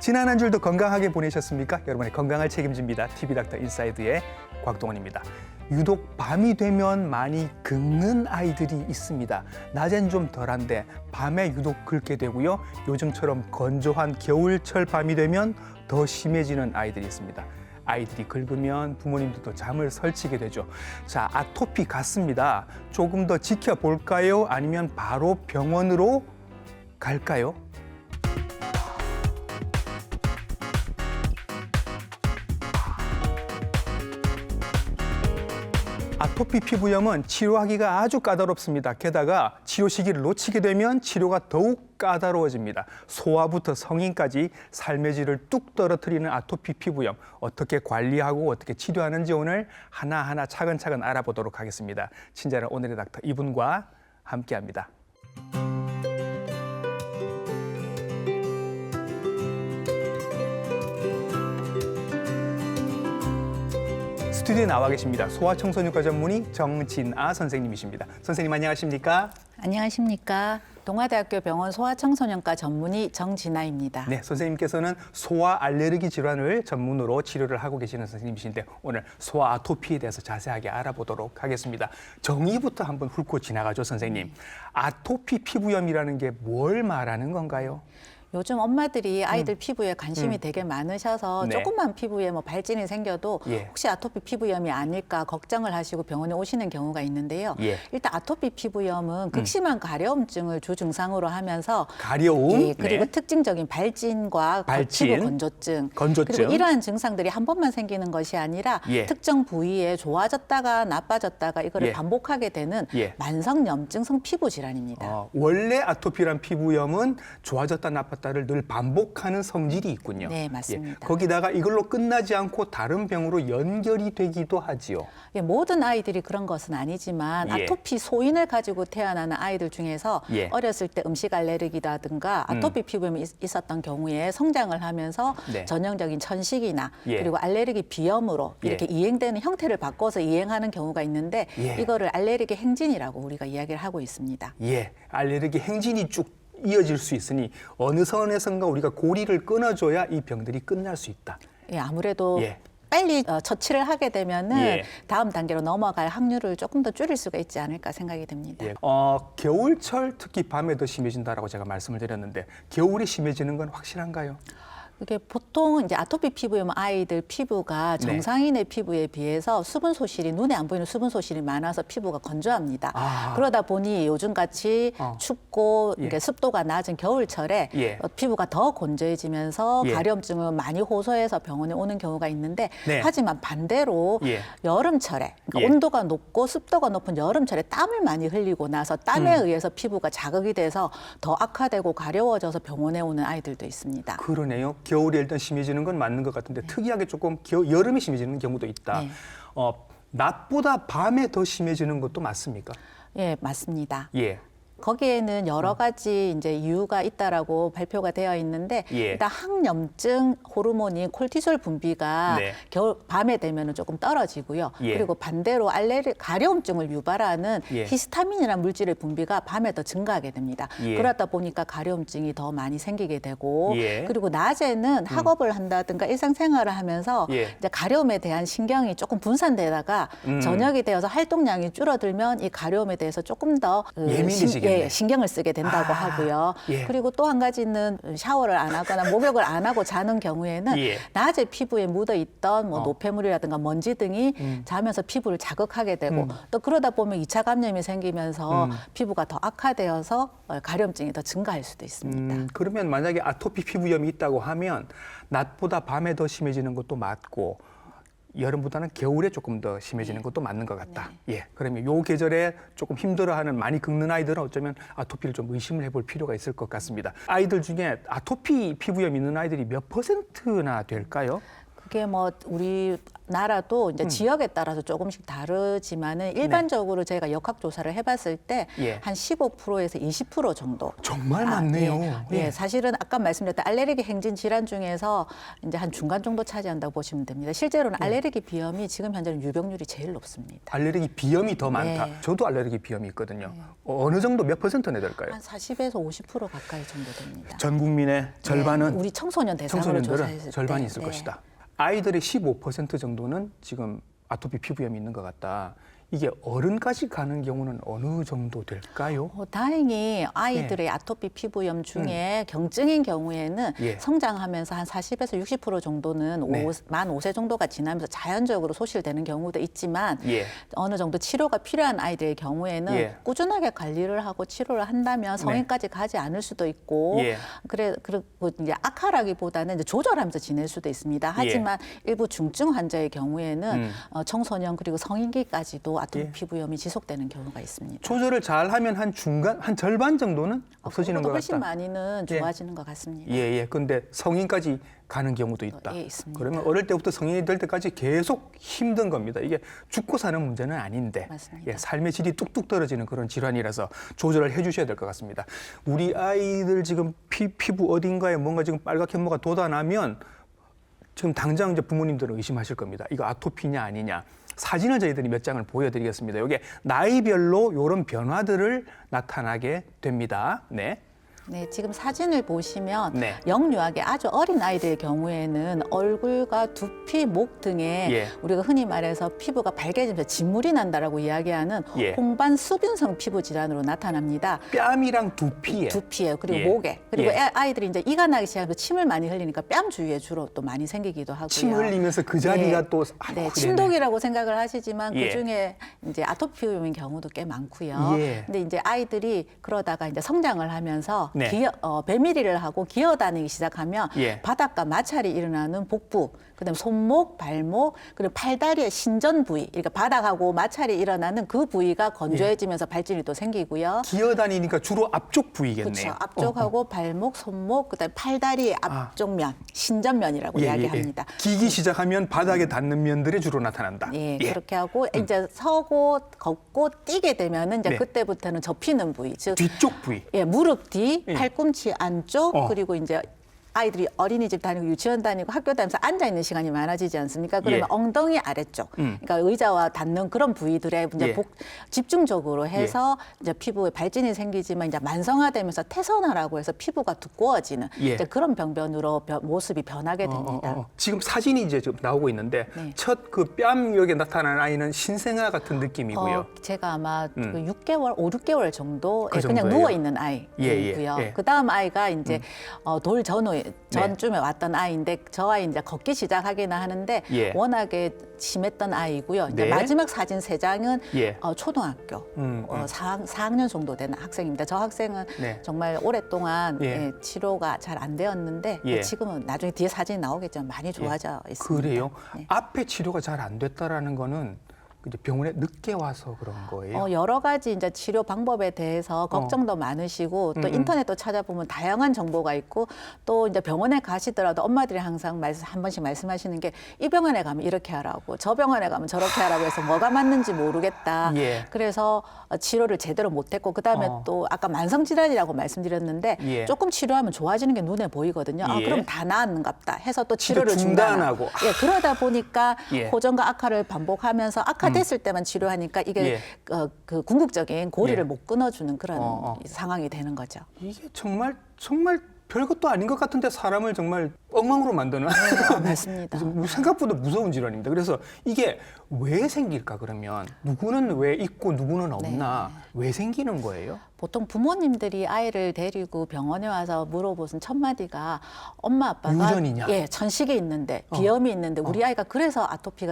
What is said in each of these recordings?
지난 한 주도 건강하게 보내셨습니까? 여러분의 건강을 책임집니다. TV닥터 인사이드의 곽동원입니다. 유독 밤이 되면 많이 긁는 아이들이 있습니다. 낮엔 좀 덜한데 밤에 유독 긁게 되고요. 요즘처럼 건조한 겨울철 밤이 되면 더 심해지는 아이들이 있습니다. 아이들이 긁으면 부모님들도 잠을 설치게 되죠. 자, 아토피 같습니다. 조금 더 지켜볼까요? 아니면 바로 병원으로 갈까요? 아토피 피부염은 치료하기가 아주 까다롭습니다. 게다가 치료 시기를 놓치게 되면 치료가 더욱 까다로워집니다. 소아부터 성인까지 삶의 질을 뚝 떨어뜨리는 아토피 피부염, 어떻게 관리하고 어떻게 치료하는지 오늘 하나하나 차근차근 알아보도록 하겠습니다. 친절한 오늘의 닥터 이분과 함께합니다. 스튜디오에 나와 계십니다. 소아청소년과 전문의 정진아 선생님이십니다. 선생님 안녕하십니까? 안녕하십니까? 동아대학교 병원 소아청소년과 전문의 정진아입니다. 네, 선생님께서는 소아 알레르기 질환을 전문으로 치료를 하고 계시는 선생님이신데 오늘 소아 아토피에 대해서 자세하게 알아보도록 하겠습니다. 정의부터 한번 훑고 지나가죠, 선생님. 아토피 피부염이라는 게 뭘 말하는 건가요? 요즘 엄마들이 아이들 피부에 관심이 되게 많으셔서 네. 조금만 피부에 뭐 발진이 생겨도 예. 혹시 아토피 피부염이 아닐까 걱정을 하시고 병원에 오시는 경우가 있는데요. 예. 일단 아토피 피부염은 극심한 가려움증을 주 증상으로 하면서 가려움, 예, 그리고 네. 특징적인 발진과 발진, 피부 건조증, 건조증. 그리고 이러한 증상들이 한 번만 생기는 것이 아니라 예. 특정 부위에 좋아졌다가 나빠졌다가 이거를 예. 반복하게 되는 예. 만성염증성 피부 질환입니다. 원래 아토피란 피부염은 좋아졌다 나빴다를 늘 반복하는 성질이 있군요. 네, 맞습니다. 예, 거기다가 이걸로 끝나지 않고 다른 병으로 연결이 되기도 하지요. 예, 모든 아이들이 그런 것은 아니지만 예. 아토피 소인을 가지고 태어나는 아이들 중에서 예. 어렸을 때 음식 알레르기라든가 아토피 피부염이 있었던 경우에 성장을 하면서 네. 전형적인 천식이나 예. 그리고 알레르기 비염으로 이렇게 예. 이행되는 형태를 바꿔서 이행하는 경우가 있는데 예. 이거를 알레르기 행진이라고 우리가 이야기를 하고 있습니다. 예, 알레르기 행진이 쭉 이어질 수 있으니 어느 선에선가 우리가 고리를 끊어줘야 이 병들이 끝날 수 있다. 예, 아무래도 예. 빨리 처치를 하게 되면은 예. 다음 단계로 넘어갈 확률을 조금 더 줄일 수가 있지 않을까 생각이 듭니다. 예. 겨울철 특히 밤에 더 심해진다라고 제가 말씀을 드렸는데 겨울에 심해지는 건 확실한가요? 이게 보통 이제 아토피 피부염 아이들 피부가 네. 정상인의 피부에 비해서 수분 소실이 눈에 안 보이는 수분 소실이 많아서 피부가 건조합니다. 아. 그러다 보니 요즘 같이 춥고 예. 이게 습도가 낮은 겨울철에 예. 피부가 더 건조해지면서 예. 가려움증을 많이 호소해서 병원에 오는 경우가 있는데 네. 하지만 반대로 예. 여름철에 그러니까 예. 온도가 높고 습도가 높은 여름철에 땀을 많이 흘리고 나서 땀에 의해서 피부가 자극이 돼서 더 악화되고 가려워져서 병원에 오는 아이들도 있습니다. 그러네요. 겨울에 일단 심해지는 건 맞는 것 같은데 특이하게 조금 여름에 심해지는 경우도 있다. 네. 낮보다 밤에 더 심해지는 것도 맞습니까? 예, 맞습니다. 예. 거기에는 여러 가지 이제 이유가 있다라고 발표가 되어 있는데 예. 일단 항염증 호르몬인 콜티솔 분비가 네. 겨울 밤에 되면은 조금 떨어지고요. 예. 그리고 반대로 가려움증을 유발하는 예. 히스타민이라는 물질의 분비가 밤에 더 증가하게 됩니다. 예. 그러다 보니까 가려움증이 더 많이 생기게 되고 예. 그리고 낮에는 학업을 한다든가 일상생활을 하면서 예. 이제 가려움에 대한 신경이 조금 분산되다가 저녁이 되어서 활동량이 줄어들면 이 가려움에 대해서 조금 더 예민해지겠네. 신경을 쓰게 된다고 하고요. 예. 그리고 또 한 가지는 샤워를 안 하거나 목욕을 안 하고 자는 경우에는 예. 낮에 피부에 묻어 있던 뭐 노폐물이라든가 먼지 등이 자면서 피부를 자극하게 되고 또 그러다 보면 2차 감염이 생기면서 피부가 더 악화되어서 가려움증이 더 증가할 수도 있습니다. 그러면 만약에 아토피 피부염이 있다고 하면 낮보다 밤에 더 심해지는 것도 맞고 여름보다는 겨울에 조금 더 심해지는 것도 맞는 것 같다. 예, 그러면 요 계절에 조금 힘들어하는 많이 긁는 아이들은 어쩌면 아토피를 좀 의심을 해볼 필요가 있을 것 같습니다. 아이들 중에 아토피 피부염 있는 아이들이 몇 %나 될까요? 그게 뭐 우리 나라도 이제 지역에 따라서 조금씩 다르지만은 일반적으로 제가 역학 조사를 해봤을 때 예. 한 15%에서 20% 정도. 정말 많네요. 예, 사실은 아까 말씀드렸던 알레르기 행진 질환 중에서 이제 한 중간 정도 차지한다고 보시면 됩니다. 실제로는 알레르기 비염이 지금 현재는 유병률이 제일 높습니다. 알레르기 비염이 더 많다. 네. 저도 알레르기 비염이 있거든요. 어느 정도 몇 퍼센트나 될까요? 한 40에서 50% 가까이 정도 됩니다. 전 국민의 절반은 네, 우리 청소년 대상으로 청소년들은 조사했을 절반이 때. 있을 네. 것이다. 아이들의 15% 정도는 지금 아토피 피부염이 있는 것 같다. 이게 어른까지 가는 경우는 어느 정도 될까요? 다행히 아이들의 아토피 피부염 중에 경증인 경우에는 예. 성장하면서 한 40에서 60% 정도는 네. 만 5세 정도가 지나면서 자연적으로 소실되는 경우도 있지만 예. 어느 정도 치료가 필요한 아이들의 경우에는 예. 꾸준하게 관리를 하고 치료를 한다면 성인까지 가지 않을 수도 있고 예. 그리고 이제 악화라기보다는 이제 조절하면서 지낼 수도 있습니다. 하지만 일부 중증 환자의 경우에는 청소년 그리고 성인기까지도 아토피 예. 피부염이 지속되는 경우가 있습니다. 조절을 잘하면 한 중간, 한 절반 정도는 없어지는 것 그보다 훨씬 같다. 많이는 예. 좋아지는 것 같습니다. 예, 예. 근데 성인까지 가는 경우도 있다. 예, 있습니다. 그러면 어릴 때부터 성인이 될 때까지 계속 힘든 겁니다. 이게 죽고 사는 문제는 아닌데 맞습니다. 예, 삶의 질이 뚝뚝 떨어지는 그런 질환이라서 조절을 해주셔야 될 것 같습니다. 우리 아이들 지금 피부 어딘가에 뭔가 지금 빨갛게 뭐가 돋아나면 지금 당장 이제 부모님들은 의심하실 겁니다. 이거 아토피냐 아니냐. 사진을 저희들이 몇 장을 보여드리겠습니다. 이게 나이별로 이런 변화들을 나타나게 됩니다. 네. 네, 지금 사진을 보시면 네. 영유아기 아주 어린 아이들의 경우에는 얼굴과 두피, 목 등에 예. 우리가 흔히 말해서 피부가 발개지면서 진물이 난다라고 이야기하는 예. 홍반 수균성 피부 질환으로 나타납니다. 뺨이랑 두피에. 두피에 그리고 예. 목에 그리고 예. 아이들이 이제 이가 나기 시작하면서 침을 많이 흘리니까 뺨 주위에 주로 또 많이 생기기도 하고요. 침 흘리면서 그 자리가 또 아이고, 네, 그러네. 침독이라고 생각을 하시지만 예. 그 중에 이제 아토피 피부염인 경우도 꽤 많고요. 예. 근데 이제 아이들이 그러다가 이제 성장을 하면서 네. 배밀이를 하고 기어다니기 시작하면 예. 바닥과 마찰이 일어나는 복부, 그다음 손목, 발목, 그리고 팔다리의 신전 부위, 그러니까 바닥하고 마찰이 일어나는 그 부위가 건조해지면서 발진이 또 생기고요. 기어다니니까 주로 앞쪽 부위겠네요. 그렇죠. 앞쪽하고 발목, 손목, 그다음에 팔다리 앞쪽면, 신전면이라고 이야기합니다. 기기 시작하면 바닥에 닿는 면들이 주로 나타난다. 예, 그렇게 하고 이제 서고 걷고 뛰게 되면은 이제 네. 그때부터는 접히는 부위, 즉 뒤쪽 부위. 예, 무릎 뒤, 예. 팔꿈치 안쪽, 어. 그리고 이제 아이들이 어린이집 다니고 유치원 다니고 학교 다니면서 앉아 있는 시간이 많아지지 않습니까? 그러면 예. 엉덩이 아래쪽, 그러니까 의자와 닿는 그런 부위들에 이제 예. 집중적으로 해서 이제 피부에 발진이 생기지만 이제 만성화되면서 태선화라고 해서 피부가 두꺼워지는 예. 이제 그런 병변으로 모습이 변하게 됩니다. 지금 사진이 이제 좀 나오고 있는데 네. 첫 그 뺨 여기에 나타난 아이는 신생아 같은 느낌이고요. 제가 아마 그 6개월, 5, 6개월 정도 그 그냥 정도예요? 누워 있는 아이고요. 예, 예. 그 다음 아이가 이제 돌 전쯤에 왔던 아이인데 저 아이 이제 걷기 시작하기는 하는데 예. 워낙에 심했던 아이고요. 이제 네. 마지막 사진 3장은 예. 초등학교 4학년 정도 되는 학생입니다. 저 학생은 네. 정말 오랫동안 예. 치료가 잘 안 되었는데 예. 지금은 나중에 뒤에 사진이 나오겠지만 많이 좋아져 있습니다. 그래요? 네. 앞에 치료가 잘 안 됐다라는 거는 이제 병원에 늦게 와서 그런 거예요. 여러 가지 이제 치료 방법에 대해서 걱정도 많으시고 또 인터넷도 찾아보면 다양한 정보가 있고 또 이제 병원에 가시더라도 엄마들이 항상 한 번씩 말씀하시는 게 이 병원에 가면 이렇게 하라고 저 병원에 가면 저렇게 하라고 해서 뭐가 맞는지 모르겠다. 예. 그래서 치료를 제대로 못했고 그다음에 또 아까 만성질환이라고 말씀드렸는데 예. 조금 치료하면 좋아지는 게 눈에 보이거든요. 예. 그럼 다 나았는갑다 해서 또 치료 치료를 중단하고. 예, 그러다 보니까 예. 호전과 악화를 반복하면서 악화됐을 때만 치료하니까 이게 예. 그 궁극적인 고리를 예. 못 끊어주는 그런 어. 상황이 되는 거죠. 이게 정말 별것도 아닌 것 같은데 사람을 정말 엉망으로 만드는 맞습니다. 생각보다 무서운 질환입니다. 그래서 이게 왜 생길까 그러면 누구는 왜 있고 누구는 없나 왜 생기는 거예요? 보통 부모님들이 아이를 데리고 병원에 와서 물어보신 첫 마디가 엄마 아빠가 유전이냐? 예, 천식이 있는데 비염이 있는데 우리 아이가 그래서 아토피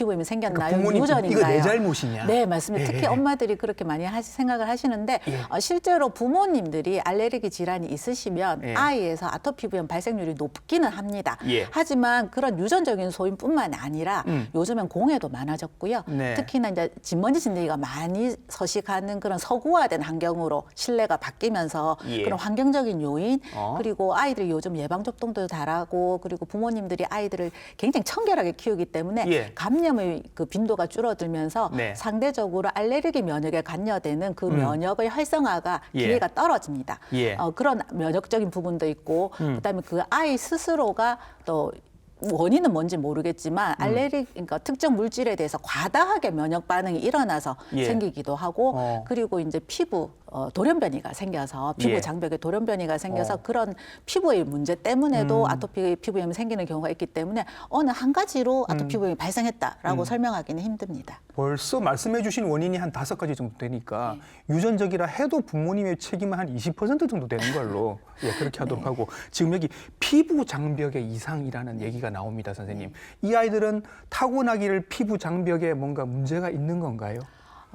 부염이 생겼나요? 그러니까 부모님, 유전인가요? 이거 내 잘못이냐? 네, 맞습니다. 예. 특히 엄마들이 그렇게 많이 생각을 하시는데 실제로 부모님들이 알레르기 질환이 있으시면 예. 아이에서 아토피 부염 발생률이 높기 있기는 합니다. 예. 하지만 그런 유전적인 소인뿐만 아니라 요즘엔 공해도 많아졌고요. 네. 특히나 이제 진먼지 진드기가 많이 서식하는 그런 서구화된 환경으로 실내가 바뀌면서 예. 그런 환경적인 요인 그리고 아이들이 요즘 예방접종도 잘하고 그리고 부모님들이 아이들을 굉장히 청결하게 키우기 때문에 예. 감염의 그 빈도가 줄어들면서 네. 상대적으로 알레르기 면역에 관여되는 그 면역의 활성화가 예. 기회가 떨어집니다. 예. 그런 면역적인 부분도 있고 그다음에 그 아이 스스로가 또 원인은 뭔지 모르겠지만 알레르기 그러니까 특정 물질에 대해서 과다하게 면역 반응이 일어나서 예. 생기기도 하고 그리고 이제 피부 돌연변이가 생겨서 피부 예. 장벽에 돌연변이가 생겨서 그런 피부의 문제 때문에도 아토피 피부염이 생기는 경우가 있기 때문에 어느 한 가지로 아토피 피부염이 발생했다라고 설명하기는 힘듭니다. 벌써 말씀해 주신 원인이 한 5가지 정도 되니까 유전적이라 해도 부모님의 책임은 한 20% 정도 되는 걸로 예, 그렇게 하도록 하고 지금 여기 피부 장벽의 이상이라는 얘기가 나옵니다, 선생님. 이 아이들은 타고나기를 피부 장벽에 뭔가 문제가 있는 건가요?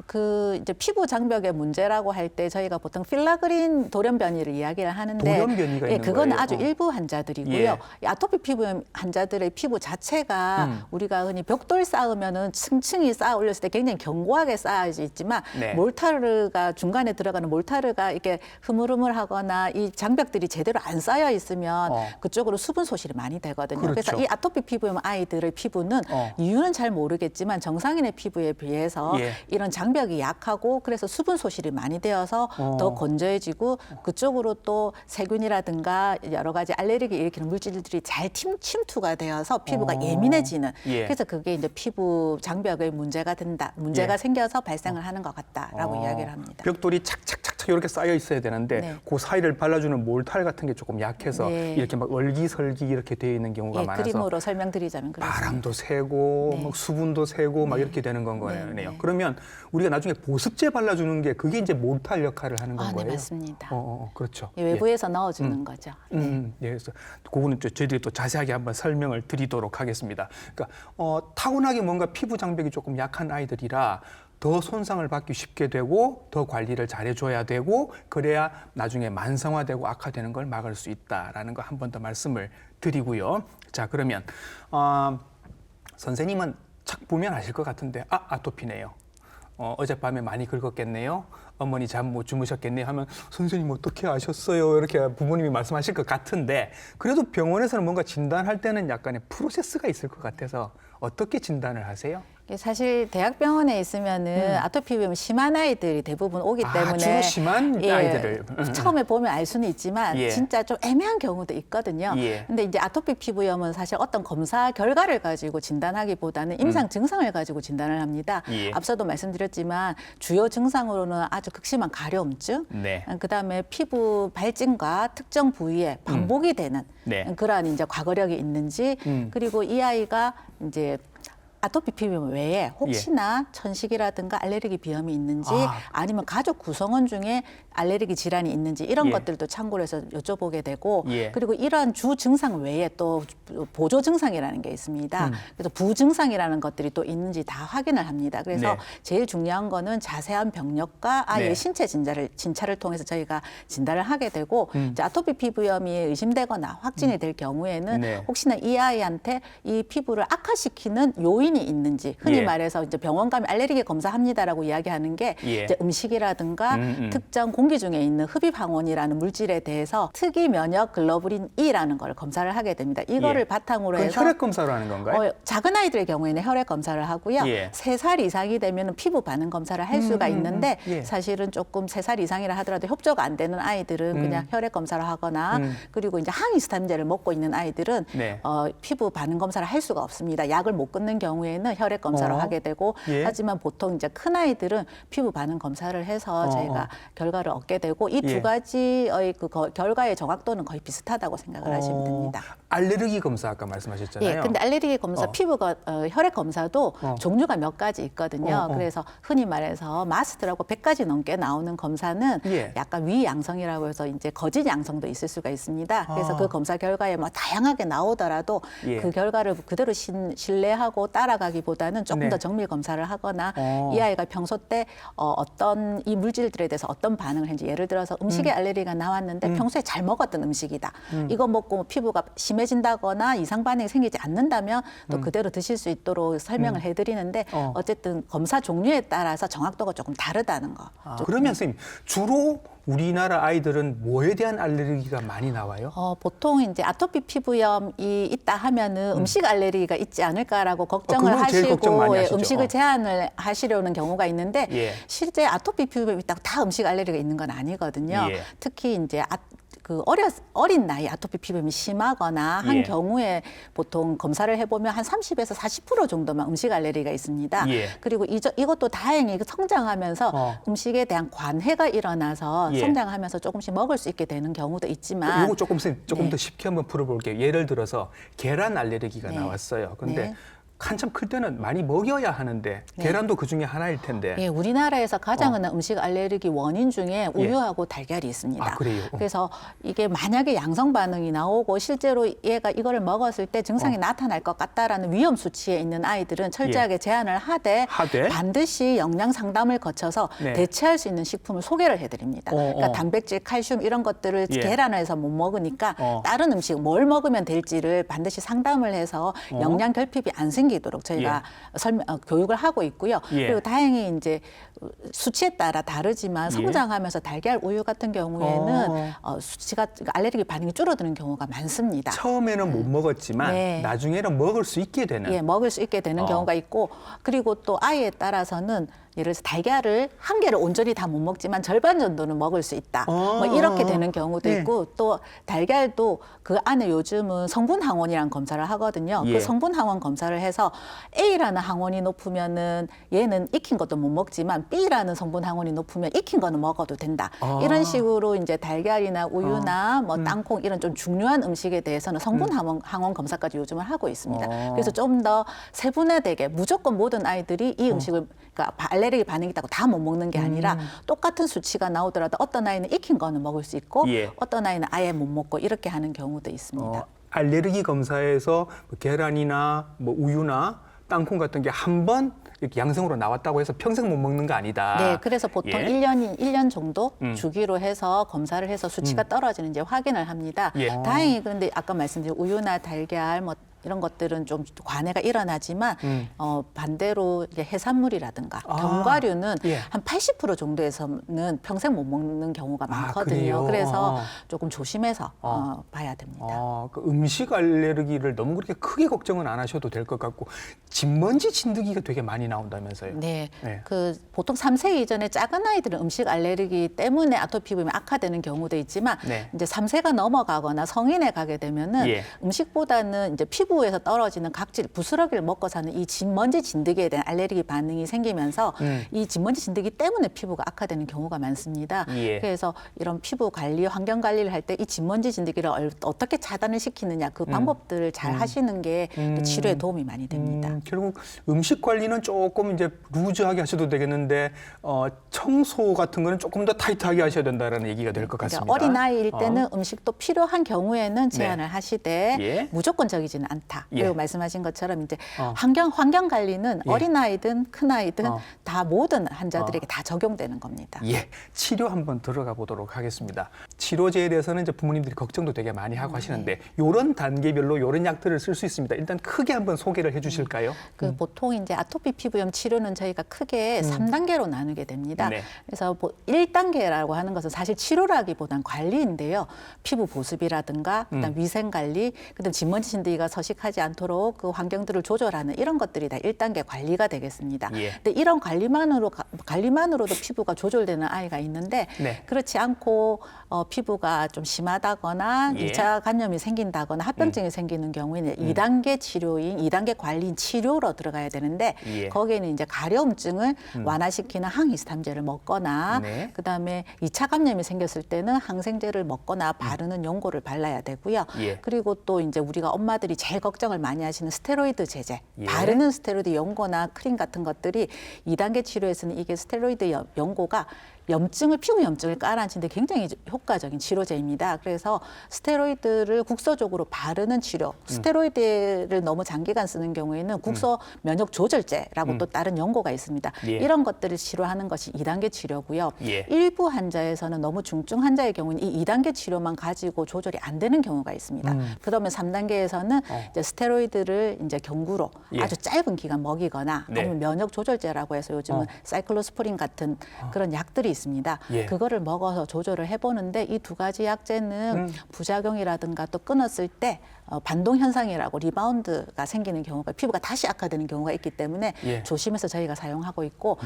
그 이제 피부 장벽의 문제라고 할 때 저희가 보통 필라그린 돌연변이를 이야기를 하는데 돌연변이가 있는 그건 거예요? 아주 일부 환자들이고요. 예. 이 아토피 피부염 환자들의 피부 자체가 우리가 흔히 벽돌 쌓으면은 층층이 쌓아 올렸을 때 굉장히 견고하게 쌓여져 있지만 네. 몰타르가 중간에 들어가는 몰타르가 이렇게 흐물흐물하거나 이 장벽들이 제대로 안 쌓여 있으면 그쪽으로 수분 소실이 많이 되거든요. 그렇죠. 그래서 이 아토피 피부염 아이들의 피부는 이유는 잘 모르겠지만 정상인의 피부에 비해서 예. 이런 장벽이 약하고 그래서 수분 소실이 많이 되어서 더 건조해지고 그쪽으로 또 세균이라든가 여러 가지 알레르기 일으키는 물질들이 잘 침투가 되어서 피부가 예민해지는 예. 그래서 그게 이제 피부 장벽의 문제가 된다. 문제가 예. 생겨서 발생을 하는 것 같다라고 이야기를 합니다. 벽돌이 착착착착 이렇게 쌓여 있어야 되는데 네. 그 사이를 발라주는 몰탈 같은 게 조금 약해서 네. 이렇게 막 얼기설기 이렇게 되어 있는 경우가 예, 많아서 그림으로 설명드리자면 그렇습니다. 바람도 새고 네. 막 수분도 새고 막 이렇게 되는 건 거네요. 그러면 우리가 나중에 보습제 발라주는 게 그게 이제 몰탈 역할을 하는 건 네, 거예요? 맞습니다. 그렇죠. 예, 외부에서 넣어주는 거죠. 네. 예, 그래서 그거는 저희들이 또 자세하게 한번 설명을 드리도록 하겠습니다. 그러니까 타고나게 뭔가 피부 장벽이 조금 약한 아이들이라 더 손상을 받기 쉽게 되고 더 관리를 잘해줘야 되고 그래야 나중에 만성화되고 악화되는 걸 막을 수 있다라는 거 한 번 더 말씀을 드리고요. 자, 그러면 선생님은 착 보면 아실 것 같은데 아토피네요. 어젯밤에 많이 긁었겠네요. 어머니 잠 못 주무셨겠네요 하면 선생님 어떻게 아셨어요? 이렇게 부모님이 말씀하실 것 같은데 그래도 병원에서는 뭔가 진단할 때는 약간의 프로세스가 있을 것 같아서 어떻게 진단을 하세요? 사실 대학병원에 있으면은 아토피 피부염이 심한 아이들이 대부분 오기 때문에 주로 심한 아이들을 처음에 보면 알 수는 있지만 예. 진짜 좀 애매한 경우도 있거든요. 예. 근데 이제 아토피 피부염은 사실 어떤 검사 결과를 가지고 진단하기보다는 임상 증상을 가지고 진단을 합니다. 예. 앞서도 말씀드렸지만 주요 증상으로는 아주 극심한 가려움증, 네. 그다음에 피부 발진과 특정 부위에 반복이 되는 네. 그러한 이제 과거력이 있는지 그리고 이 아이가 이제 아토피 피부염 외에 혹시나 천식이라든가 알레르기 비염이 있는지 아니면 가족 구성원 중에 알레르기 질환이 있는지 이런 예. 것들도 참고를 해서 여쭤보게 되고 예. 그리고 이러한 주 증상 외에 또 보조 증상이라는 게 있습니다. 그래서 부증상이라는 것들이 또 있는지 다 확인을 합니다. 그래서 네. 제일 중요한 거는 자세한 병력과 아이의 네. 신체 진찰을 통해서 저희가 진단을 하게 되고 이제 아토피 피부염이 의심되거나 확진이 될 경우에는 네. 혹시나 이 아이한테 이 피부를 악화시키는 요인이 있는지 흔히 예. 말해서 이제 병원 가면 알레르기 검사합니다라고 이야기하는 게 예. 이제 음식이라든가 특정 공기 중에 있는 흡입 항원이라는 물질에 대해서 특이 면역 글로불린 E라는 걸 검사를 하게 됩니다. 이거를 예. 바탕으로 그건 해서 혈액 검사로 하는 건가요? 작은 아이들의 경우에는 혈액 검사를 하고요. 예. 3살 이상이 되면 피부 반응 검사를 할 수가 있는데 예. 사실은 조금 3살 이상이라 하더라도 협조가 안 되는 아이들은 그냥 혈액 검사를 하거나 그리고 이제 항히스타민제를 먹고 있는 아이들은 네. 피부 반응 검사를 할 수가 없습니다. 약을 못 끊는 경우에는 혈액 검사를 하게 되고 예. 하지만 보통 이제 큰 아이들은 피부 반응 검사를 해서 저희가 결과를 얻게 되고 이 두 예. 가지의 그 결과의 정확도는 거의 비슷하다고 생각을 하시면 됩니다. 알레르기 검사 아까 말씀하셨잖아요. 예, 근데 알레르기 검사, 피부가 혈액 검사도 종류가 몇 가지 있거든요. 그래서 흔히 말해서 마스터라고 100가지 넘게 나오는 검사는 예. 약간 위양성이라고 해서 이제 거짓 양성도 있을 수가 있습니다. 그래서 그 검사 결과에 뭐 다양하게 나오더라도 예. 그 결과를 그대로 신뢰하고 따라 따라가기보다는 조금 네. 더 정밀 검사를 하거나 이 아이가 평소 때 어떤 이 물질들에 대해서 어떤 반응을 했는지, 예를 들어서 음식에 알레르기가 나왔는데 평소에 잘 먹었던 음식이다. 이거 먹고 피부가 심해진다거나 이상 반응이 생기지 않는다면 또 그대로 드실 수 있도록 설명을 해드리는데 어쨌든 검사 종류에 따라서 정확도가 조금 다르다는 거. 그러면 선생님, 주로 우리나라 아이들은 뭐에 대한 알레르기가 많이 나와요? 보통 이제 아토피 피부염이 있다 하면은 음식 알레르기가 있지 않을까라고 걱정을 그건 제일 걱정 많이 하시고 하시죠. 음식을 제한을 하시려는 경우가 있는데 예. 실제 아토피 피부염이 있다고 다 음식 알레르기가 있는 건 아니거든요. 예. 특히 이제 그 어린 나이 아토피 피부염이 심하거나 한 예. 경우에 보통 검사를 해보면 한 30에서 40% 정도만 음식 알레르기가 있습니다. 예. 그리고 이것도 다행히 성장하면서 음식에 대한 관해가 일어나서 예. 성장하면서 조금씩 먹을 수 있게 되는 경우도 있지만 이거 조금 네. 더 쉽게 한번 풀어볼게요. 예를 들어서 계란 알레르기가 네. 나왔어요. 근데 네. 한참 클 때는 많이 먹여야 하는데 계란도 그 중에 하나일 텐데. 예, 우리나라에서 가장 흔한 음식 알레르기 원인 중에 우유하고 달걀이 있습니다. 아, 그래요? 그래서 이게 만약에 양성 반응이 나오고 실제로 얘가 이거를 먹었을 때 증상이 나타날 것 같다라는 위험 수치에 있는 아이들은 철저하게 제한을 하되 반드시 영양 상담을 거쳐서 네. 대체할 수 있는 식품을 소개를 해드립니다. 그러니까 단백질, 칼슘 이런 것들을 예. 계란을 해서 못 먹으니까 다른 음식 뭘 먹으면 될지를 반드시 상담을 해서 영양 결핍이 안 생기도록 저희가 교육을 하고 있고요. 예. 그리고 다행히 이제 수치에 따라 다르지만 성장하면서 달걀, 우유 같은 경우에는 수치가 알레르기 반응이 줄어드는 경우가 많습니다. 처음에는 못 먹었지만 네. 나중에는 먹을 수 있게 되는. 예, 먹을 수 있게 되는 경우가 있고 그리고 또 아이에 따라서는 예를 들어서 달걀을 한 개를 온전히 다 못 먹지만 절반 정도는 먹을 수 있다. 뭐 이렇게 되는 경우도 네. 있고 또 달걀도 그 안에 요즘은 성분 항원이라는 검사를 하거든요. 예. 그 성분 항원 검사를 해서 A라는 항원이 높으면은 얘는 익힌 것도 못 먹지만 B라는 성분 항원이 높으면 익힌 거는 먹어도 된다. 이런 식으로 이제 달걀이나 우유나 뭐 땅콩 이런 좀 중요한 음식에 대해서는 성분 항원 검사까지 요즘은 하고 있습니다. 그래서 좀 더 세분화되게 무조건 모든 아이들이 이 음식을 그러니까 알레르기 반응이 있다고 다 못 먹는 게 아니라 똑같은 수치가 나오더라도 어떤 아이는 익힌 거는 먹을 수 있고 예. 어떤 아이는 아예 못 먹고 이렇게 하는 경우도 있습니다. 알레르기 검사에서 뭐 계란이나 뭐 우유나 땅콩 같은 게 한 번 이렇게 양성으로 나왔다고 해서 평생 못 먹는 거 아니다. 네, 그래서 보통 예. 1년 정도 주기로 해서 검사를 해서 수치가 떨어지는지 확인을 합니다. 예. 다행히 그런데 아까 말씀드린 우유나 달걀 뭐 이런 것들은 좀 관해가 일어나지만 반대로 이제 해산물이라든가 견과류는 예. 한 80% 정도에서는 평생 못 먹는 경우가 많거든요. 그래요? 그래서 조금 조심해서 봐야 됩니다. 그 음식 알레르기를 너무 그렇게 크게 걱정은 안 하셔도 될 것 같고 진먼지 진드기가 되게 많이 나온다면서요? 네, 네. 그 보통 3세 이전에 작은 아이들은 음식 알레르기 때문에 아토피 피부염이 악화되는 경우도 있지만 네. 이제 3세가 넘어가거나 성인에 가게 되면은 예. 음식보다는 이제 피부에서 떨어지는 각질, 부스러기를 먹고 사는 이 진먼지 진드기에 대한 알레르기 반응이 생기면서 이 진먼지 진드기 때문에 피부가 악화되는 경우가 많습니다. 예. 그래서 이런 피부 관리, 환경 관리를 할 때 이 진먼지 진드기를 어떻게 차단을 시키느냐 그 방법들을 잘 하시는 게 또 치료에 도움이 많이 됩니다. 결국 음식 관리는 조금 이제 루즈하게 하셔도 되겠는데 청소 같은 거는 조금 더 타이트하게 하셔야 된다는 얘기가 될 것 같습니다. 어린 아이일 때는 음식도 필요한 경우에는 제한을 네. 하시되 예. 무조건적이지는 않다. 예. 그리고 말씀하신 것처럼 이제 환경 관리는 예. 어린 아이든 큰 아이든 다 모든 환자들에게 다 적용되는 겁니다. 예, 치료 한번 들어가 보도록 하겠습니다. 치료제에 대해서는 이제 부모님들이 걱정도 되게 많이 하고 하시는데 이런 단계별로 이런 약들을 쓸 수 있습니다. 일단 크게 한번 소개를 해주실까요? 그 보통 이제 아토피 피부염 치료는 저희가 크게 3단계로 나누게 됩니다. 네. 그래서 1단계라고 하는 것은 사실 치료라기보단 관리인데요. 피부 보습이라든가 그다음 위생 관리, 그다음 진먼지 진드기가 서식하지 않도록 그 환경들을 조절하는 이런 것들이 다 1단계 관리가 되겠습니다. 예. 근데 이런 관리만으로도 피부가 조절되는 아이가 있는데 네. 그렇지 않고 피부가 좀 심하다거나 예. 2차 감염이 생긴다거나 합병증이 생기는 경우에는 2단계 치료인 2단계 관리인 치료로 들어가야 되는데 예. 거기에는 이제 가려움증을 완화시키는 항히스타민제를 먹거나 네. 그다음에 2차 감염이 생겼을 때는 항생제를 먹거나 바르는 연고를 발라야 되고요. 예. 그리고 또 이제 우리가 엄마들이 제일 걱정을 많이 하시는 스테로이드 제제, 예. 바르는 스테로이드 연고나 크림 같은 것들이 2단계 치료에서는 이게 스테로이드 연고가 피부 염증을 깔아앉히는데 굉장히 효과적인 치료제입니다. 그래서 스테로이드를 국소적으로 바르는 치료, 스테로이드를 너무 장기간 쓰는 경우에는 국소 면역 조절제라고 또 다른 연고가 있습니다. 예. 이런 것들을 치료하는 것이 2단계 치료고요. 예. 일부 환자에서는 너무 중증 환자의 경우는 이 2단계 치료만 가지고 조절이 안 되는 경우가 있습니다. 그러면 3단계에서는 이제 스테로이드를 이제 경구로 예. 아주 짧은 기간 먹이거나 네. 아니면 면역 조절제라고 해서 요즘은 사이클로스포린 같은 그런 약들이 있습니다. 예. 그거를 먹어서 조절을 해보는데 이 두 가지 약제는 부작용이라든가 또 끊었을 때 반동 현상이라고 리바운드가 생기는 경우가 피부가 다시 악화되는 경우가 있기 때문에 예. 조심해서 저희가 사용하고 있고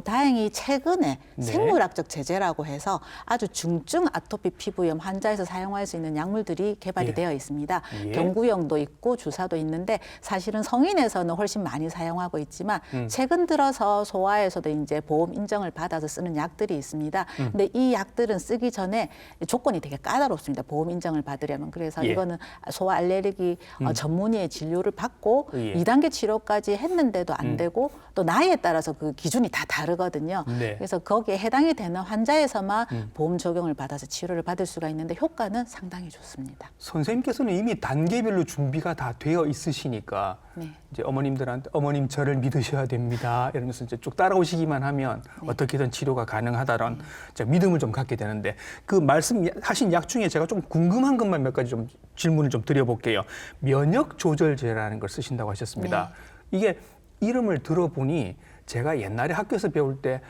다행히 최근에 네. 생물학적 제재라고 해서 아주 중증 아토피 피부염 환자에서 사용할 수 있는 약물들이 개발이 예. 되어 있습니다. 예. 경구용도 있고 주사도 있는데 사실은 성인에서는 훨씬 많이 사용하고 있지만 최근 들어서 소아에서도 이제 보험 인정을 받아서 쓰는 약들이 있습니다. 근데 이 약들은 쓰기 전에 조건이 되게 까다롭습니다. 보험 인정을 받으려면. 그래서 예. 이거는 소아 알레르기 전문의의 진료를 받고 예. 2단계 치료까지 했는데도 안 되고 또 나이에 따라서 그 기준이 다 다르거든요. 네. 그래서 거기에 해당이 되는 환자에서만 보험 적용을 받아서 치료를 받을 수가 있는데 효과는 상당히 좋습니다. 선생님께서는 이미 단계별로 준비가 다 되어 있으시니까 네. 이제 어머님들한테 어머님 저를 믿으셔야 됩니다 이러면서 이제 쭉 따라오시기만 하면 어떻게든 치료가 가능하다는 믿음을 좀 갖게 되는데 그 말씀하신 약 중에 제가 좀 궁금한 것만 몇 가지 좀 질문을 좀 드려볼게요. 면역 조절제라는 걸 쓰신다고 하셨습니다. 이게 이름을 들어보니 제가 옛날에 학교에서 배울 때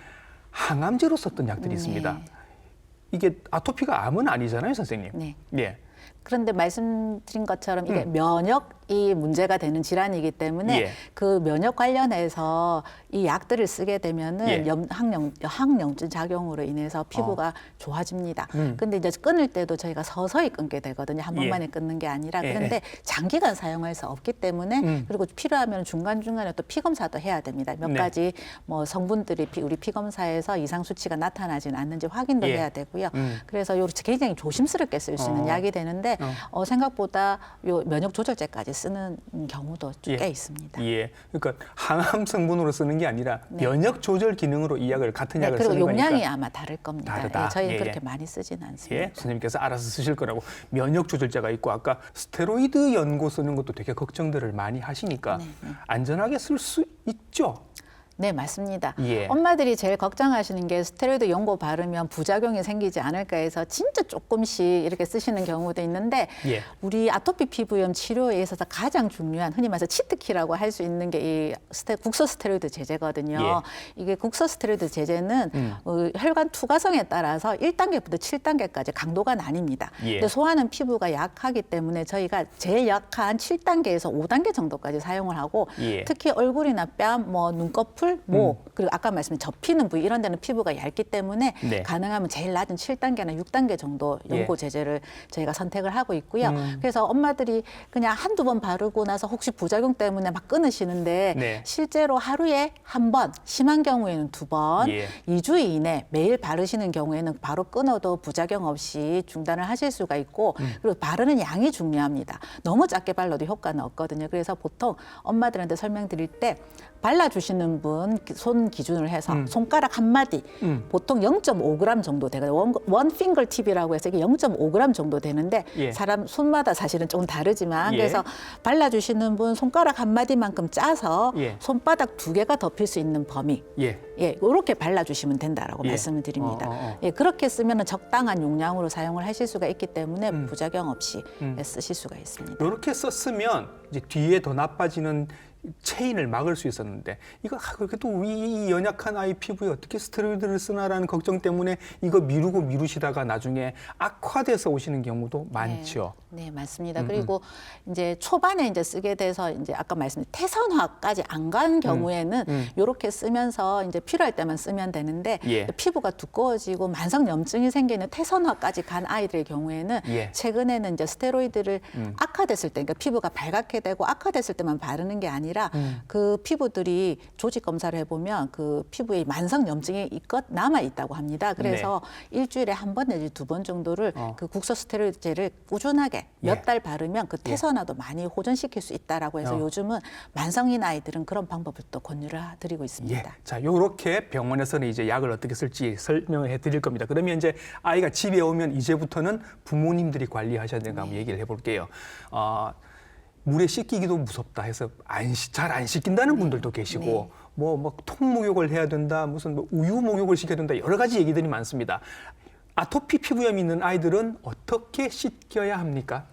항암제로 썼던 약들이 있습니다. 이게 아토피가 암은 아니잖아요, 선생님. 네. 예. 그런데 말씀드린 것처럼 이게 면역이 문제가 되는 질환이기 때문에 예. 그 면역 관련해서 이 약들을 쓰게 되면은 예. 항염증 작용으로 인해서 피부가 좋아집니다. 근데 이제 끊을 때도 저희가 서서히 끊게 되거든요. 한 번만에 끊는 게 아니라. 예. 그런데 장기간 사용할 수 없기 때문에 그리고 필요하면 중간중간에 또 피검사도 해야 됩니다. 몇 네. 가지 뭐 성분들이 우리 피검사에서 이상 수치가 나타나지는 않는지 확인도 예. 해야 되고요. 그래서 요 굉장히 조심스럽게 쓸 수 있는 약이 되는데 생각보다 요 면역 조절제까지 쓰는 경우도 예. 꽤 있습니다. 예. 그러니까 항암 성분으로 쓰는 게 아니라 면역 조절 기능으로 이 약을 같은 네, 약을 그리고 쓰는 거니까. 용량이 아마 다를 겁니다. 다르다. 예, 저희는 예, 그렇게 예. 많이 쓰지는 않습니다. 예, 선생님께서 알아서 쓰실 거라고. 면역 조절제가 있고 아까 스테로이드 연고 쓰는 것도 되게 걱정들을 많이 하시니까 안전하게 쓸 수 있죠. 네, 맞습니다. 예. 엄마들이 제일 걱정하시는 게 스테로이드 연고 바르면 부작용이 생기지 않을까 해서 진짜 조금씩 이렇게 쓰시는 경우도 있는데 예. 우리 아토피 피부염 치료에 있어서 가장 중요한 흔히 말해서 치트키라고 할 수 있는 게 이 국소 스테로이드 제제거든요. 이게 국소 스테로이드 제제는 혈관 투과성에 따라서 1단계부터 7단계까지 강도가 나뉩니다. 예. 근데 소아는 피부가 약하기 때문에 저희가 제일 약한 7단계에서 5단계 정도까지 사용을 하고 예. 특히 얼굴이나 뺨, 뭐 눈꺼풀, 목, 그리고 아까 말씀드린 접히는 부위 이런 데는 피부가 얇기 때문에 네. 가능하면 제일 낮은 7단계나 6단계 정도 연고 제제를 저희가 선택을 하고 있고요. 그래서 엄마들이 그냥 한두 번 바르고 나서 혹시 부작용 때문에 막 끊으시는데 네. 실제로 하루에 한 번, 심한 경우에는 2번, 예. 2주 이내 매일 바르시는 경우에는 바로 끊어도 부작용 없이 중단을 하실 수가 있고 그리고 바르는 양이 중요합니다. 너무 작게 발라도 효과는 없거든요. 그래서 보통 엄마들한테 설명드릴 때 발라주시는 분 손 기준으로 해서 손가락 한 마디 보통 0.5g 정도 되거든요. 원 핑거 팁이라고 해서 이게 0.5g 정도 되는데 예. 사람 손마다 사실은 조금 다르지만 예. 그래서 발라주시는 분 손가락 한 마디만큼 짜서 예. 손바닥 2개가 덮일 수 있는 범위 예. 예, 이렇게 발라주시면 된다라고 예. 말씀을 드립니다. 어. 예, 그렇게 쓰면 적당한 용량으로 사용을 하실 수가 있기 때문에 부작용 없이 예, 쓰실 수가 있습니다. 이렇게 썼으면 이제 뒤에 더 나빠지는 체인을 막을 수 있었는데 이거 그래도 이 연약한 아이 피부에 어떻게 스테로이드를 쓰나라는 걱정 때문에 이거 미루시다가 나중에 악화돼서 오시는 경우도 많죠. 네, 맞습니다. 그리고 이제 초반에 이제 쓰게 돼서 이제 아까 말씀드린 태선화까지 안 간 경우에는 이렇게 쓰면서 이제 필요할 때만 쓰면 되는데 예. 피부가 두꺼워지고 만성 염증이 생기는 태선화까지 간 아이들의 경우에는 예. 최근에는 이제 스테로이드를 악화됐을 때, 그러니까 피부가 발갛게 되고 악화됐을 때만 바르는 게 아니라 아니라 그 피부들이 조직 검사를 해보면 그 피부에 만성 염증이 있것 남아 있다고 합니다. 그래서 일주일에 한 번 내지 두 번 정도를 그 국소 스테로이드제를 꾸준하게 몇 달 바르면 그 태선화도 많이 호전시킬 수 있다라고 해서 요즘은 만성인 아이들은 그런 방법을 또 권유를 드리고 있습니다. 예. 자, 요렇게 병원에서는 이제 약을 어떻게 쓸지 설명을 해드릴 겁니다. 그러면 이제 아이가 집에 오면 이제부터는 부모님들이 관리하셔야 되는가 한번 얘기를 해볼게요. 물에 씻기기도 무섭다 해서 잘 안 씻긴다는 분들도 계시고 뭐 통목욕을 해야 된다, 무슨 뭐 우유 목욕을 시켜야 된다, 여러 가지 얘기들이 많습니다. 아토피 피부염이 있는 아이들은 어떻게 씻겨야 합니까?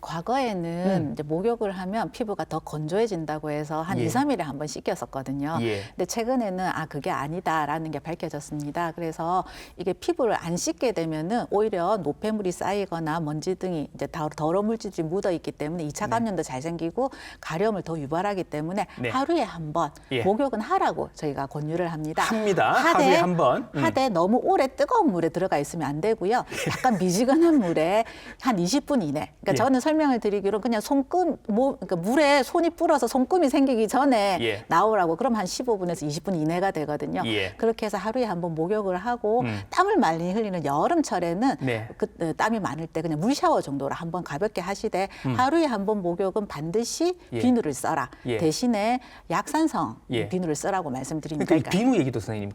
과거에는 이제 목욕을 하면 피부가 더 건조해진다고 해서 한 2, 3일에 한 번 씻겼었거든요. 근데 최근에는 그게 아니다라는 게 밝혀졌습니다. 그래서 이게 피부를 안 씻게 되면은 오히려 노폐물이 쌓이거나 먼지 등이 이제 더러운 물질이 묻어 있기 때문에 2차 감염도 잘 생기고 가려움을 더 유발하기 때문에 하루에 한 번 목욕은 하라고 저희가 권유를 합니다. 하루에 한 번. 하되 너무 오래 뜨거운 물에 들어가 있으면 안 되고요. 약간 미지근한 물에 한 20분 이내. 그러니까 저는 설명을 드리기로 그냥 그러니까 물에 손이 불어서 손금이 생기기 전에 나오라고. 그럼 한 15분에서 20분 이내가 되거든요. 그렇게 해서 하루에 한 번 목욕을 하고 땀을 많이 흘리는 여름철에는 그 땀이 많을 때 그냥 물 샤워 정도로 한 번 가볍게 하시되 하루에 한 번 목욕은 반드시 비누를 써라. 대신에 약산성 비누를 쓰라고 말씀드립니다. 그러니까 이 비누 얘기도 선생님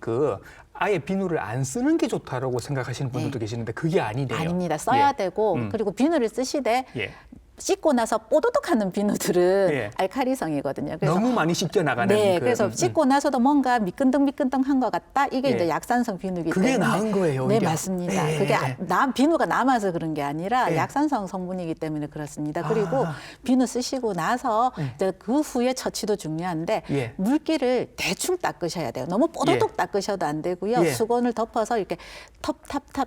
아예 비누를 안 쓰는 게 좋다라고 생각하시는 분들도 계시는데 그게 아니네요. 아닙니다. 써야 되고 그리고 비누를 쓰시되 씻고 나서 뽀드득하는 비누들은 알칼리성이거든요. 그래서 너무 많이 씻겨 나가는. 그래서 씻고 나서도 뭔가 미끈덩미끈덩한 것 같다. 이게 이제 약산성 비누이기 때문에. 그게 나은 거예요. 네, 맞습니다. 그게 비누가 남아서 그런 게 아니라 약산성 성분이기 때문에 그렇습니다. 그리고 비누 쓰시고 나서 이제 그 후에 처치도 중요한데 물기를 대충 닦으셔야 돼요. 너무 뽀드득 닦으셔도 안 되고요. 수건을 덮어서 이렇게 탑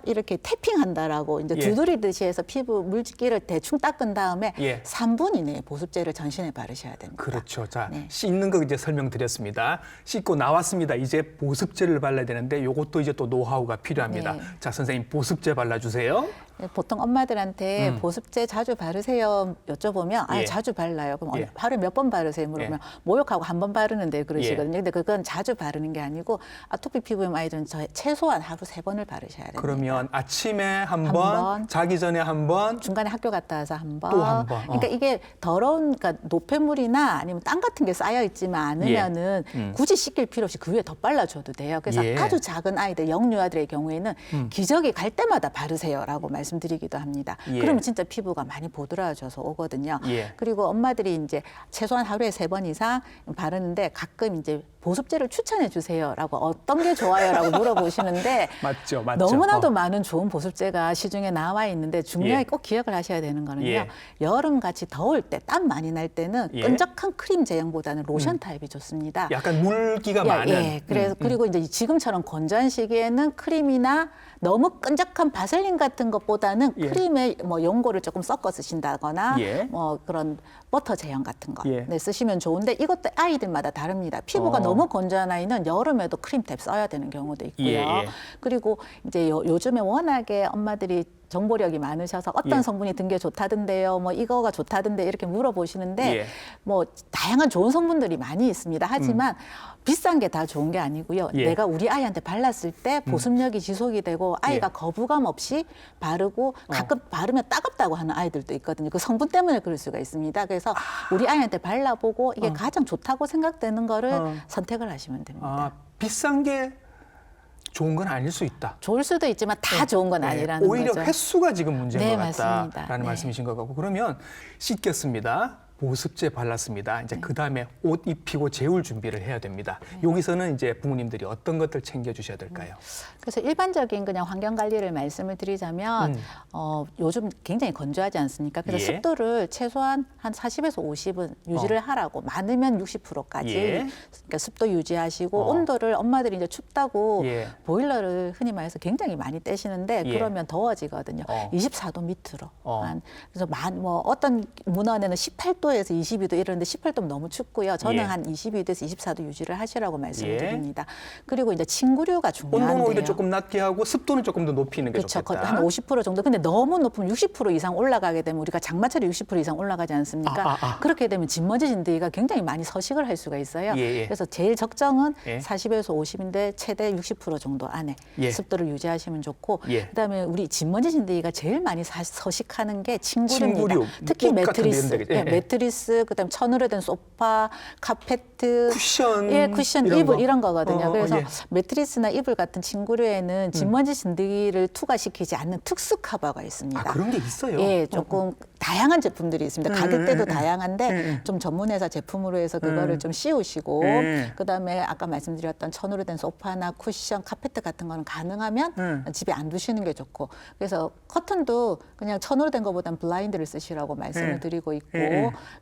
이렇게 태핑한다라고 이제 두드리듯이 해서 피부 물기를 대충 닦은 다음에 3분 이내에 보습제를 전신에 바르셔야 됩니다. 그렇죠. 자, 씻는 거 이제 설명드렸습니다. 씻고 나왔습니다. 이제 보습제를 발라야 되는데 요것도 이제 또 노하우가 필요합니다. 자, 선생님 보습제 발라주세요. 보통 엄마들한테 보습제 자주 바르세요 여쭤보면 자주 발라요. 그럼 하루에 몇 번 바르세요? 물어보면 목욕하고 한 번 바르는데 그러시거든요. 근데 그건 자주 바르는 게 아니고 아토피 피부염 아이들은 최소한 하루 3번을 바르셔야 됩니다. 그러면 아침에 한 번, 자기 전에 한 번, 중간에 학교 갔다 와서 한 번. 또 한 번. 그러니까 이게 그러니까 노폐물이나 아니면 땀 같은 게 쌓여 있지만 않으면은 굳이 씻길 필요 없이 그 위에 더 발라줘도 돼요. 그래서 아주 작은 아이들, 영유아들의 경우에는 기저귀 갈 때마다 바르세요라고 말씀드리기도 합니다. 그러면 진짜 피부가 많이 보드라져서 오거든요. 그리고 엄마들이 이제 최소한 하루에 3번 이상 바르는데 가끔 이제 보습제를 추천해 주세요라고 어떤 게 좋아요라고 물어보시는데 맞죠. 너무나도 많은 좋은 보습제가 시중에 나와 있는데 중요하게 꼭 기억을 하셔야 되는 거는요. 여름같이 더울 때, 땀 많이 날 때는 끈적한 크림 제형보다는 로션 타입이 좋습니다. 약간 물기가 많은. 그래서 그리고 이제 지금처럼 건조한 시기에는 크림이나 너무 끈적한 바셀린 같은 것보다는 크림에 뭐 연고를 조금 섞어 쓰신다거나 뭐 그런 버터 제형 같은 거 쓰시면 좋은데 이것도 아이들마다 다릅니다. 피부가 너무 건조한 아이는 여름에도 크림 탭 써야 되는 경우도 있고요. 그리고 이제 요즘에 워낙에 엄마들이 정보력이 많으셔서 어떤 성분이 든 게 좋다던데요, 뭐 이거가 좋다던데 이렇게 물어보시는데 뭐 다양한 좋은 성분들이 많이 있습니다. 하지만 비싼 게 다 좋은 게 아니고요. 내가 우리 아이한테 발랐을 때 보습력이 지속이 되고 아이가 거부감 없이 바르고 가끔 바르면 따갑다고 하는 아이들도 있거든요. 그 성분 때문에 그럴 수가 있습니다. 그래서 우리 아이한테 발라보고 이게 가장 좋다고 생각되는 거를 선택을 하시면 됩니다. 비싼 게 좋은 건 아닐 수 있다. 좋을 수도 있지만 다 좋은 건 아니라는 오히려 거죠. 횟수가 지금 문제인 것 같다라는 맞습니다. 말씀이신 것 같고 그러면 씻겼습니다. 보습제 발랐습니다. 이제 그 다음에 옷 입히고 재울 준비를 해야 됩니다. 여기서는 이제 부모님들이 어떤 것들 챙겨주셔야 될까요? 그래서 일반적인 그냥 환경 관리를 말씀을 드리자면 요즘 굉장히 건조하지 않습니까? 그래서 습도를 최소한 한 40에서 50은 유지를 하라고 많으면 60%까지 그러니까 습도 유지하시고 온도를 엄마들이 이제 춥다고 보일러를 흔히 말해서 굉장히 많이 떼시는데 그러면 더워지거든요. 24도 밑으로 그래서 뭐 어떤 문헌에는 18도 18도에서 22도 이러는데 18도면 너무 춥고요. 저는 예. 한 22도에서 24도 유지를 하시라고 말씀을 드립니다. 그리고 이제 침구류가 온도는 중요한데요. 오히려 조금 낮게 하고 습도는 조금 더 높이는 게 그렇죠. 좋겠다. 한 50% 정도. 근데 너무 높으면 60% 이상 올라가게 되면 우리가 장마철에 60% 이상 올라가지 않습니까? 그렇게 되면 진먼지 진드기가 굉장히 많이 서식을 할 수가 있어요. 예, 예. 그래서 제일 적정은 예. 40에서 50인데 최대 60% 정도 안에 예. 습도를 유지하시면 좋고 예. 그다음에 우리 진먼지 진드기가 제일 많이 서식하는 게 침구류입니다. 침구류, 특히 옷 같은 데 매트리스, 이런 데겠죠. 예, 예. 매트리스, 그다음 천으로 된 소파, 카페트, 쿠션, 예, 쿠션, 이런 이불 거. 이런 거거든요. 그래서 예. 매트리스나 이불 같은 침구류에는 진먼지 진드기를 투과시키지 않는 특수 커버가 있습니다. 아, 그런 게 있어요? 예, 조금 다양한 제품들이 있습니다. 가격대도 다양한데 음. 좀 전문회사 제품으로 해서 그거를 좀 씌우시고 음. 그다음에 아까 말씀드렸던 천으로 된 소파나 쿠션, 카페트 같은 거는 가능하면 집에 안 두시는 게 좋고 그래서 커튼도 그냥 천으로 된 것보다는 블라인드를 쓰시라고 말씀을 드리고 있고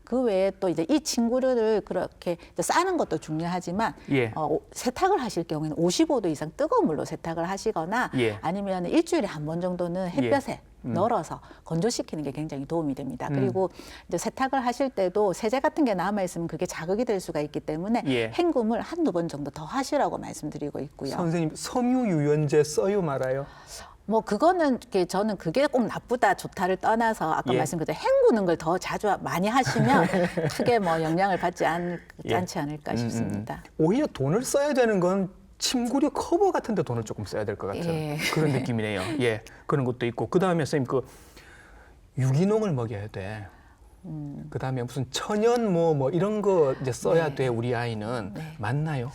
그 외에 또 이제 이 침구류를 그렇게 이제 싸는 것도 중요하지만 예. 세탁을 하실 경우에는 55도 이상 뜨거운 물로 세탁을 하시거나 예. 아니면 일주일에 한 번 정도는 햇볕에 널어서 건조시키는 게 굉장히 도움이 됩니다. 그리고 이제 세탁을 하실 때도 세제 같은 게 남아 있으면 그게 자극이 될 수가 있기 때문에 예. 헹굼을 한두 번 정도 더 하시라고 말씀드리고 있고요. 선생님, 섬유 유연제 써요 말아요? 뭐 그거는 저는 그게 꼭 나쁘다 좋다를 떠나서 아까 예. 말씀드린 헹구는 걸 더 자주 많이 하시면 크게 뭐 영향을 받지 않지 않을까 싶습니다. 오히려 돈을 써야 되는 건 침구류 커버 같은 데 돈을 조금 써야 될 것 같은 예. 그런 느낌이네요. 예. 그런 것도 있고. 그다음에 선생님 그 유기농을 먹여야 돼. 그다음에 무슨 천연 뭐 이런 거 이제 써야 돼. 우리 아이는. 맞나요?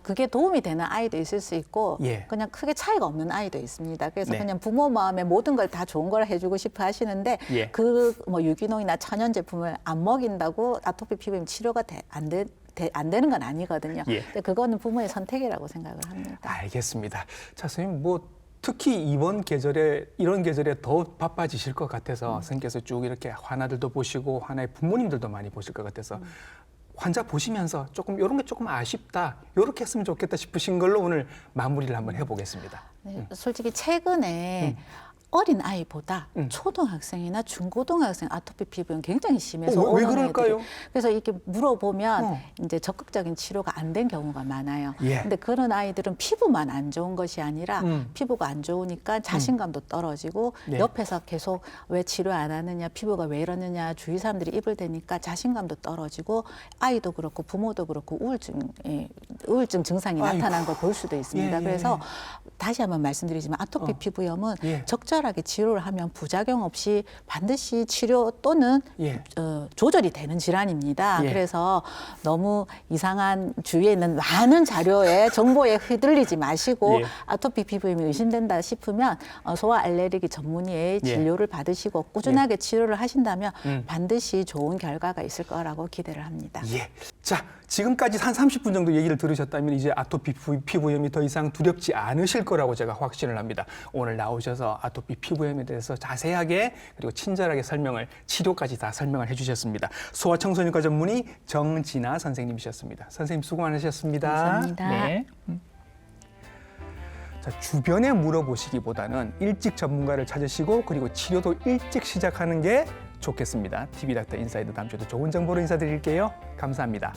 그게 도움이 되는 아이도 있을 수 있고 예. 그냥 크게 차이가 없는 아이도 있습니다. 그래서 네. 그냥 부모 마음에 모든 걸 다 좋은 걸 해주고 싶어 하시는데 예. 그 뭐 유기농이나 천연 제품을 안 먹인다고 아토피 피부염 치료가 안 되는 건 아니거든요. 예. 근데 그거는 부모의 선택이라고 생각을 합니다. 알겠습니다. 자, 선생님 뭐 특히 이번 계절에 이런 계절에 더 바빠지실 것 같아서 선생님께서 쭉 이렇게 환아들도 보시고 환아의 부모님들도 많이 보실 것 같아서 환자 보시면서 조금 이런 게 조금 아쉽다, 이렇게 했으면 좋겠다 싶으신 걸로 오늘 마무리를 한번 해보겠습니다. 네, 솔직히 최근에 어린 아이보다 초등학생이나 중고등학생 아토피 피부염 굉장히 심해서 왜 오는 그럴까요? 애들이. 그래서 이렇게 물어보면 이제 적극적인 치료가 안 된 경우가 많아요. 예. 근데 그런 아이들은 피부만 안 좋은 것이 아니라 피부가 안 좋으니까 자신감도 떨어지고 네. 옆에서 계속 왜 치료 안 하느냐, 피부가 왜 이러느냐 주위 사람들이 입을 대니까 자신감도 떨어지고 아이도 그렇고 부모도 그렇고 우울증 증상이 아이고. 나타난 걸 볼 수도 있습니다. 예, 예, 그래서 다시 한번 말씀드리지만 아토피 피부염은 예. 적절하게 치료를 하면 부작용 없이 반드시 치료 또는 예. 조절이 되는 질환입니다. 예. 그래서 너무 이상한 주위에 있는 많은 자료에 정보에 휘둘리지 마시고 예. 아토피 피부염이 의심된다 싶으면 소아 알레르기 전문의의 예. 진료를 받으시고 꾸준하게 치료를 하신다면 반드시 좋은 결과가 있을 거라고 기대를 합니다. 예. 자, 지금까지 한 30분 정도 얘기를 들으셨다면 이제 아토피 피부염이 더 이상 두렵지 않으실 거라고 제가 확신을 합니다. 오늘 나오셔서 아토피 피부염에 대해서 자세하게 그리고 친절하게 치료까지 다 설명을 해주셨습니다. 소아청소년과 전문의 정진아 선생님이셨습니다. 선생님 수고 많으셨습니다. 감사합니다. 네. 자, 주변에 물어보시기보다는 일찍 전문가를 찾으시고 그리고 치료도 일찍 시작하는 게 좋겠습니다. TV닥터 인사이드 다음 주에도 좋은 정보로 인사드릴게요. 감사합니다.